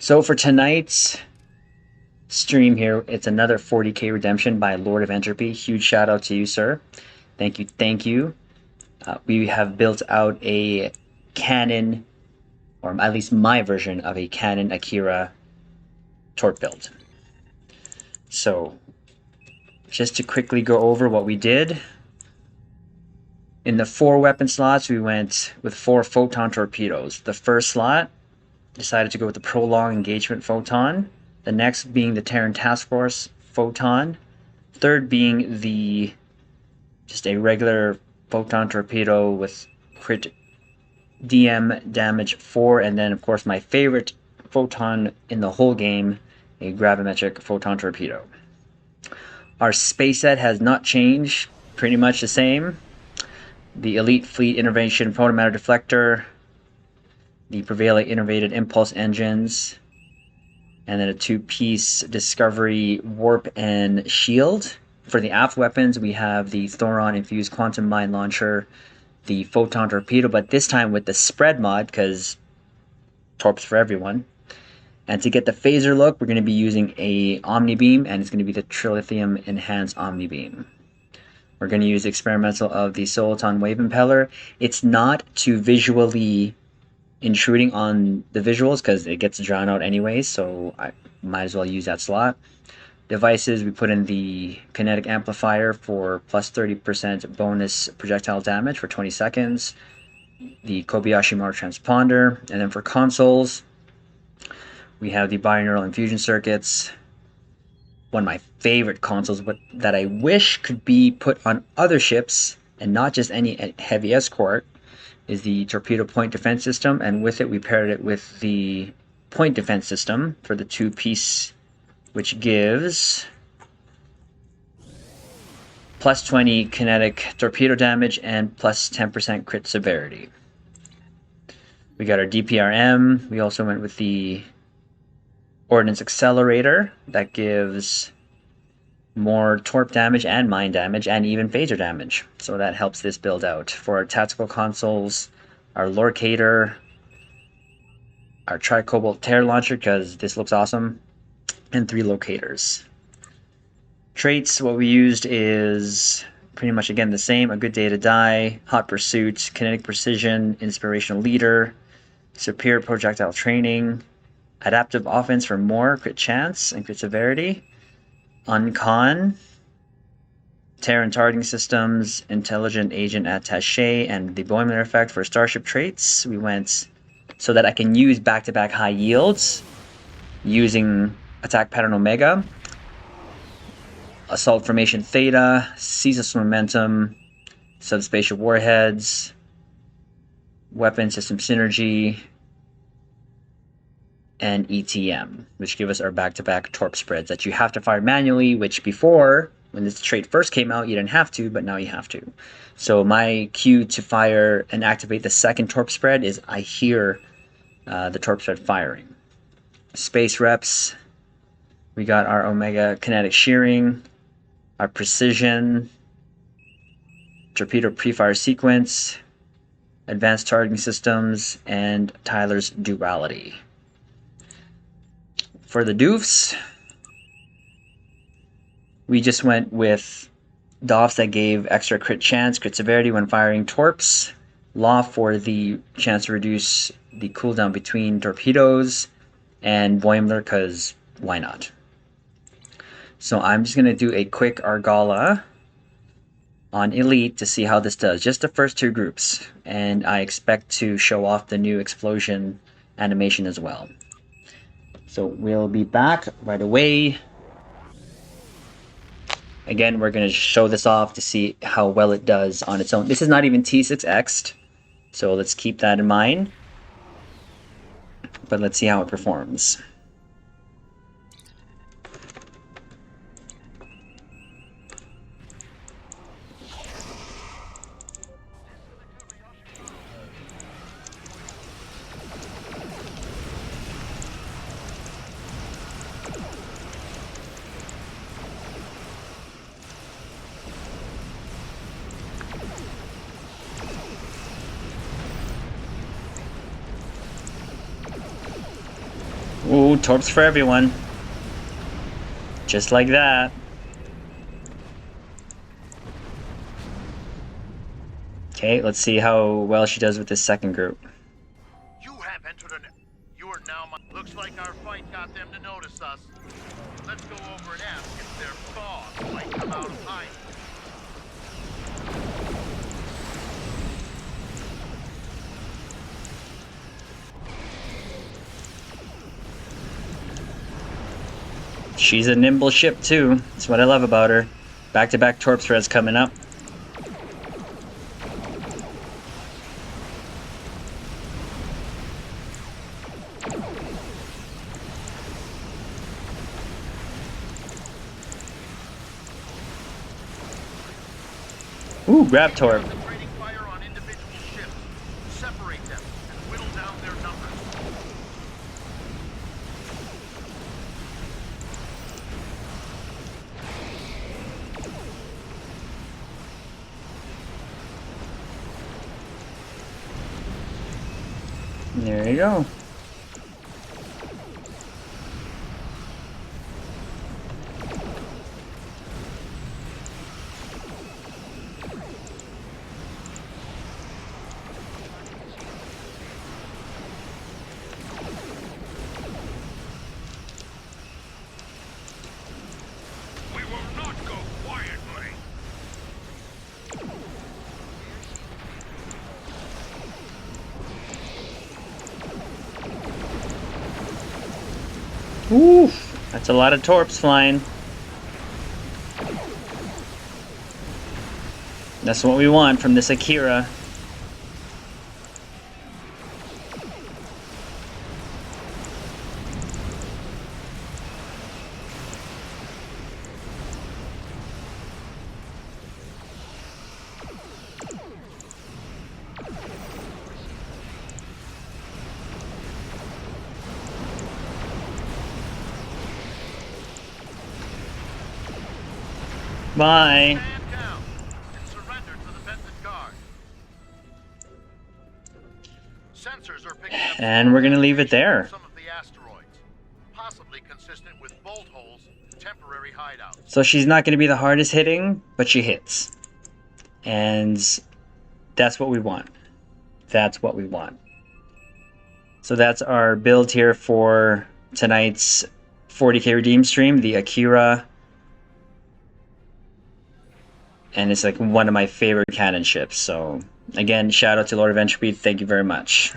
So for tonight's stream here, it's another 40k redemption by Lord of Entropy. Huge shout out to you, sir. Thank you, thank you. We have built out a canon, or at least my version of a canon AKIRA torp build. So just to quickly go over what we did. In the 4 weapon slots, we went with 4 photon torpedoes. The first slot, decided to go with the prolonged engagement photon. The next being the Terran Task Force photon. Third being the just a regular photon torpedo with crit DM damage 4, and then of course my favorite photon in the whole game, a gravimetric photon torpedo. Our space set has not changed, pretty much the same. The Elite Fleet Intervention Photomatter Deflector, the prevailing innovated impulse engines, and then a 2-piece Discovery warp and shield. For the Aft Weapons, we have the Thoron Infused Quantum Mine Launcher, the Photon Torpedo, but this time with the spread mod, because torps for everyone. And to get the phaser look, we're going to be using a Omni Beam, and it's going to be the Trilithium Enhanced Omni Beam. We're going to use experimental of the Soliton Wave Impeller. It's not too visually intruding on the visuals because it gets drowned out anyways, so I might as well use that slot. Devices, we put in the kinetic amplifier for plus 30% bonus projectile damage for 20 seconds, the Kobayashi Maru transponder, and then for consoles, we have the binaural infusion circuits. One of my favorite consoles, but that I wish could be put on other ships and not just any heavy escort, is the torpedo point defense system, and with it we paired it with the point defense system for the 2-piece, which gives plus 20 kinetic torpedo damage and plus 10% crit severity. We got our DPRM. We also went with the Ordnance Accelerator that gives more torp damage and mine damage and even phaser damage. So that helps this build out. For our tactical consoles, our Lorcator, our Tri-Cobalt Tear Launcher, because this looks awesome, and 3 locators. Traits, what we used is pretty much again the same: A Good Day to Die, Hot Pursuit, Kinetic Precision, Inspirational Leader, Superior Projectile Training, Adaptive Offense for more crit chance and crit severity, Uncon, Terran Targeting Systems, Intelligent Agent Attaché, and the Boimler effect for Starship Traits. We went so that I can use back-to-back high yields using Attack Pattern Omega, Assault Formation Theta, Ceaseless Momentum, Subspatial Warheads, Weapon System Synergy, and ETM, which give us our back-to-back torp spreads that you have to fire manually, which before, when this trait first came out, you didn't have to, but now you have to. So my cue to fire and activate the second torp spread is I hear the torp spread firing. Space reps, we got our Omega Kinetic Shearing, our Precision, Torpedo Pre-Fire Sequence, Advanced Targeting Systems, and Tyler's Duality. For the doofs, we just went with DOFs that gave extra crit chance, crit severity when firing torps, Law for the chance to reduce the cooldown between torpedoes, and Boimler because why not? So I'm just going to do a quick ARGALA on Elite to see how this does. Just the first 2 groups, and I expect to show off the new explosion animation as well. So we'll be back right away. Again, we're going to show this off to see how well it does on its own. This is not even T6X'd, so let's keep that in mind. But let's see how it performs. Ooh, torps for everyone. Just like that. Okay, let's see how well she does with this second group. You have entered an... You are now my... Looks like our fight got them to notice us. Let's go over and ask if their thaw might come out of hiding. She's a nimble ship too. That's what I love about her. Back-to-back torp threads coming up. Ooh, grab torp. Concentrating fire on individual ships. Separate them and whittle down their numbers. There you go. We will not go quietly. Oof, that's a lot of torps flying. That's what we want from this AKIRA. Bye. Stand down and surrender to the Benthan guard. Sensors are picking up... And we're gonna leave it there. ...some of the asteroids, possibly consistent with bolt holes, temporary hideouts. So she's not gonna be the hardest hitting, but she hits. And that's what we want. That's what we want. So that's our build here for tonight's 40k redeem stream, the AKIRA. And it's like one of my favorite cannon ships. So again, shout out to Lord of Entropy. Thank you very much.